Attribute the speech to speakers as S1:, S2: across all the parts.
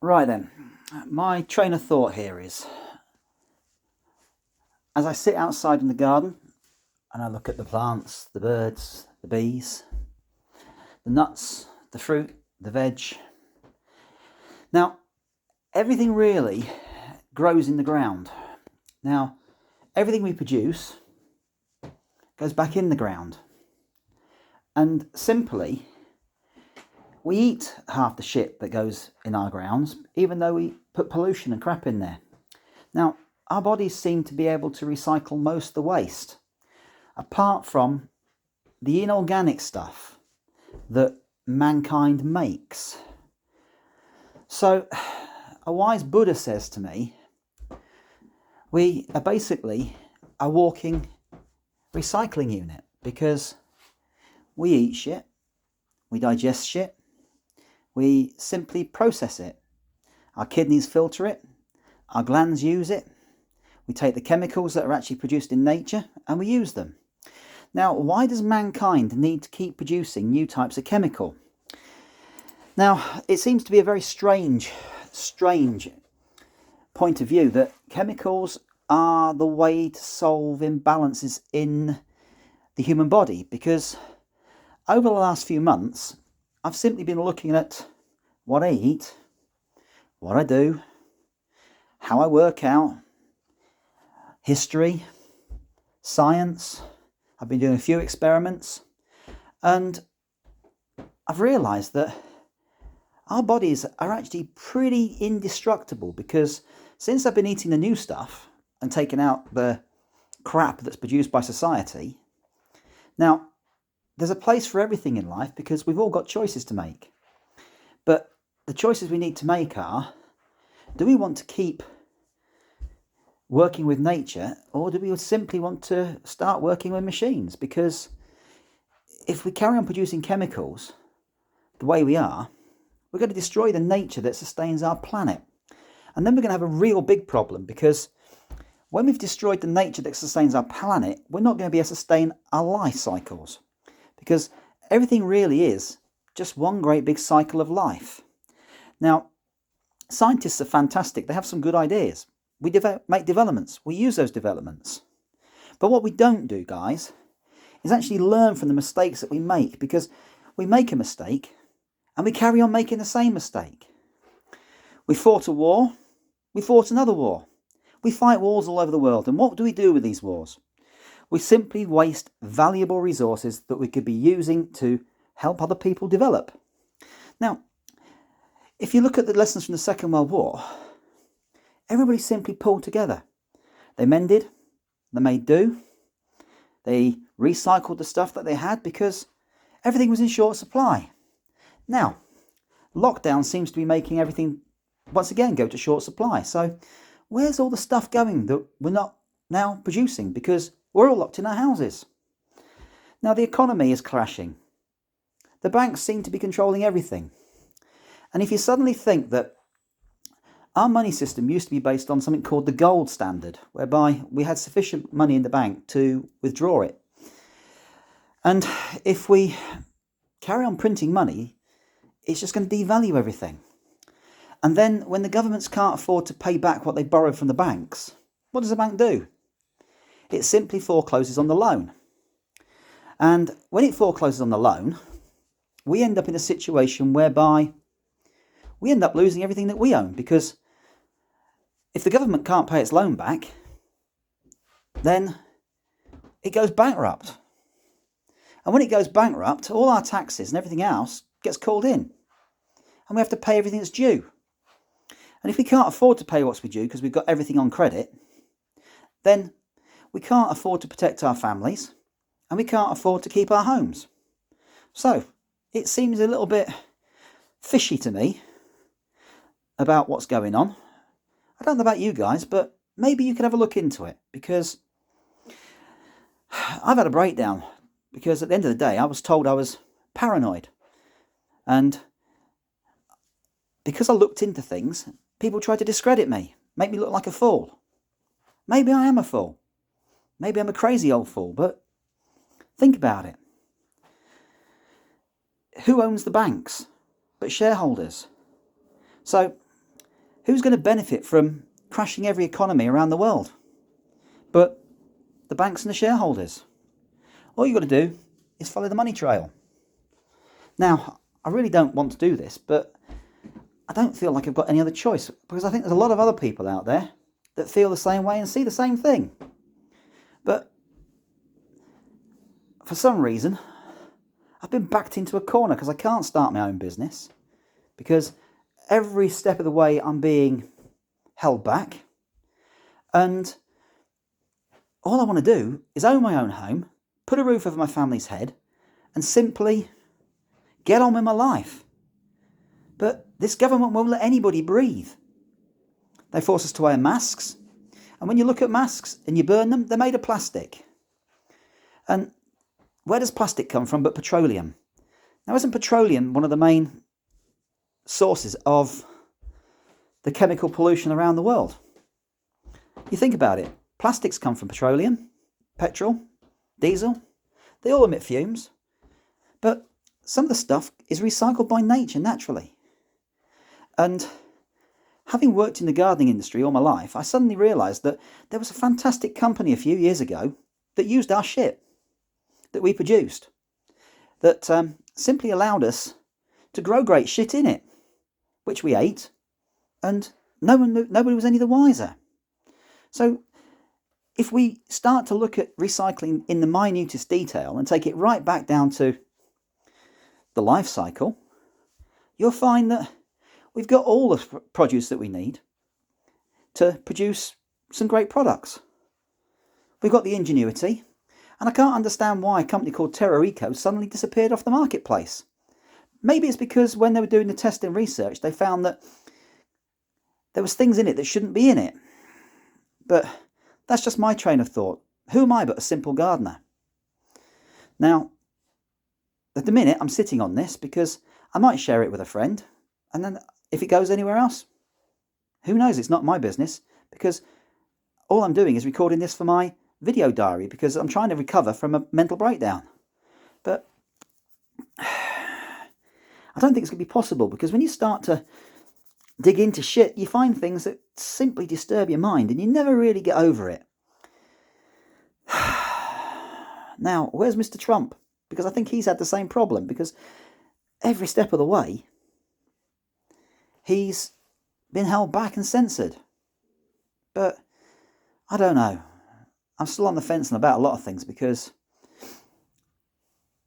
S1: Right then, my train of thought here is as I sit outside in the garden and I look at the plants, the birds, the bees, the nuts, the fruit, the veg. Now, everything really grows in the ground. Now, everything we produce goes back in the ground. And simply, we eat half the shit that goes in our grounds, even though we put pollution and crap in there. Now, our bodies seem to be able to recycle most of the waste, apart from the inorganic stuff that mankind makes. So, a wise Buddha says to me, we are basically a walking recycling unit because we eat shit, we digest shit, we simply process it. Our kidneys filter it, our glands use it, we take the chemicals that are actually produced in nature and we use them. Now, why does mankind need to keep producing new types of chemical? Now, it seems to be a very strange point of view that chemicals are the way to solve imbalances in the human body, because over the last few months, I've simply been looking at what I eat, what I do, how I work out, history, science. I've been doing a few experiments, and I've realised that our bodies are actually pretty indestructible, because since I've been eating the new stuff and taking out the crap that's produced by society, now there's a place for everything in life because we've all got choices to make. But the choices we need to make are, do we want to keep working with nature, or do we simply want to start working with machines? Because if we carry on producing chemicals the way we are, we're going to destroy the nature that sustains our planet. And then we're going to have a real big problem, because when we've destroyed the nature that sustains our planet, we're not going to be able to sustain our life cycles, because everything really is just one great big cycle of life. Now, scientists are fantastic. They have some good ideas. We make developments. We use those developments. But what we don't do, guys, is actually learn from the mistakes that we make, because we make a mistake and we carry on making the same mistake. We fought a war. We fought another war. We fight wars all over the world. And what do we do with these wars? We simply waste valuable resources that we could be using to help other people develop. Now, if you look at the lessons from the Second World War, everybody simply pulled together. They mended, they made do, they recycled the stuff that they had because everything was in short supply. Now, lockdown seems to be making everything once again go to short supply. So where's all the stuff going that we're not now producing, because we're all locked in our houses? Now, the economy is crashing. The banks seem to be controlling everything. And if you suddenly think that our money system used to be based on something called the gold standard, whereby we had sufficient money in the bank to withdraw it. And if we carry on printing money, it's just going to devalue everything. And then when the governments can't afford to pay back what they borrowed from the banks, what does the bank do? It simply forecloses on the loan. And when it forecloses on the loan, we end up in a situation whereby we end up losing everything that we own, because if the government can't pay its loan back, then it goes bankrupt. And when it goes bankrupt, all our taxes and everything else gets called in. And we have to pay everything that's due. And if we can't afford to pay what's due because we've got everything on credit, then we can't afford to protect our families and we can't afford to keep our homes. So it seems a little bit fishy to me about what's going on. I don't know about you guys, but maybe you could have a look into it, because I've had a breakdown, because at the end of the day I was told I was paranoid, and because I looked into things, people tried to discredit me, make me look like a fool. Maybe I am a fool. Maybe I'm a crazy old fool, but think about it. Who owns the banks but shareholders? So Who's going to benefit from crashing every economy around the world? But the banks and the shareholders. All you've got to do is follow the money trail. Now, I really don't want to do this, but I don't feel like I've got any other choice, because I think there's a lot of other people out there that feel the same way and see the same thing. But for some reason, I've been backed into a corner because I can't start my own business, because every step of the way I'm being held back, and all I want to do is own my own home, put a roof over my family's head, and simply get on with my life. But this government won't let anybody breathe. They force us to wear masks, and when you look at masks and you burn them, they're made of plastic. And where does plastic come from but petroleum? Now, isn't petroleum one of the main sources of the chemical pollution around the world? You think about it. Plastics come from petroleum, petrol, diesel. They all emit fumes. But some of the stuff is recycled by nature naturally. And having worked in the gardening industry all my life, I suddenly realised that there was a fantastic company a few years ago that used our shit that we produced, that simply allowed us to grow great shit in it, which we ate, and nobody was any the wiser. So if we start to look at recycling in the minutest detail and take it right back down to the life cycle, you'll find that we've got all the produce that we need to produce some great products. We've got the ingenuity, and I can't understand why a company called Terra Eco suddenly disappeared off the marketplace. Maybe it's because when they were doing the testing research, they found that there was things in it that shouldn't be in it. But that's just my train of thought. Who am I but a simple gardener? Now, at the minute, I'm sitting on this because I might share it with a friend, and then if it goes anywhere else, who knows? It's not my business, because all I'm doing is recording this for my video diary, because I'm trying to recover from a mental breakdown. But I don't think it's going to be possible, because when you start to dig into shit, you find things that simply disturb your mind and you never really get over it. Now, where's Mr. Trump? Because I think he's had the same problem, because every step of the way he's been held back and censored. But I don't know. I'm still on the fence about a lot of things, because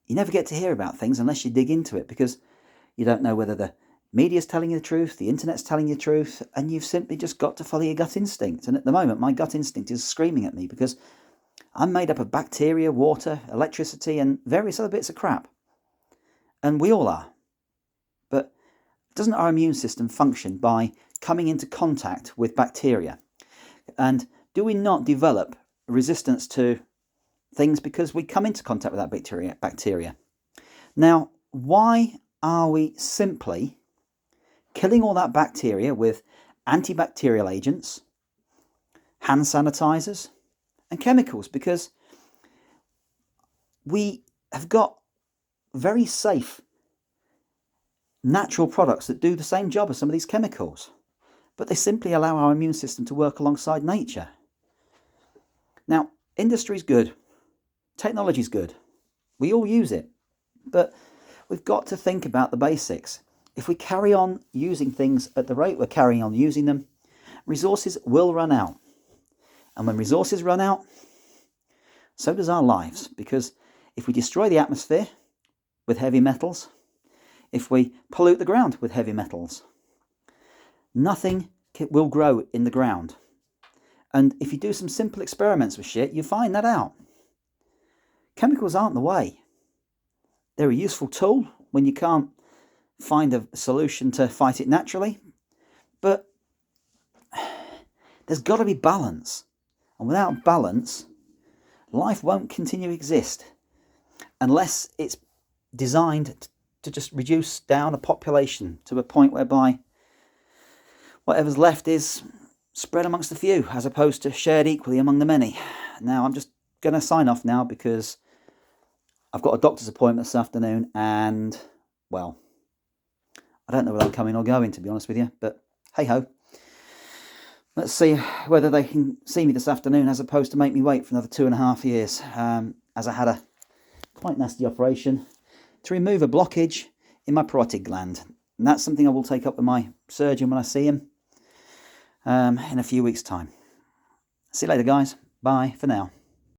S1: you never get to hear about things unless you dig into it, because you don't know whether the media's telling you the truth, the internet's telling you the truth, and you've simply just got to follow your gut instinct. And at the moment, my gut instinct is screaming at me, because I'm made up of bacteria, water, electricity, and various other bits of crap. And we all are. But doesn't our immune system function by coming into contact with bacteria? And do we not develop resistance to things because we come into contact with that bacteria? Now, why are we simply killing all that bacteria with antibacterial agents, hand sanitizers, and chemicals? Because we have got very safe natural products that do the same job as some of these chemicals, but they simply allow our immune system to work alongside nature. Now, industry's good, technology's good, we all use it, but we've got to think about the basics. If we carry on using things at the rate we're carrying on using them, resources will run out. And when resources run out, so does our lives. Because if we destroy the atmosphere with heavy metals, if we pollute the ground with heavy metals, nothing will grow in the ground. And if you do some simple experiments with shit, you find that out. Chemicals aren't the way. They're a useful tool when you can't find a solution to fight it naturally. But there's got to be balance. And without balance, life won't continue to exist unless it's designed to just reduce down a population to a point whereby whatever's left is spread amongst the few as opposed to shared equally among the many. Now, I'm just going to sign off now because I've got a doctor's appointment this afternoon and, well, I don't know whether I'm coming or going, to be honest with you, but hey-ho. let's see whether they can see me this afternoon as opposed to make me wait for another 2.5 years, as I had a quite nasty operation to remove a blockage in my parotid gland. And that's something I will take up with my surgeon when I see him in a few weeks' time. See you later, guys. Bye for now.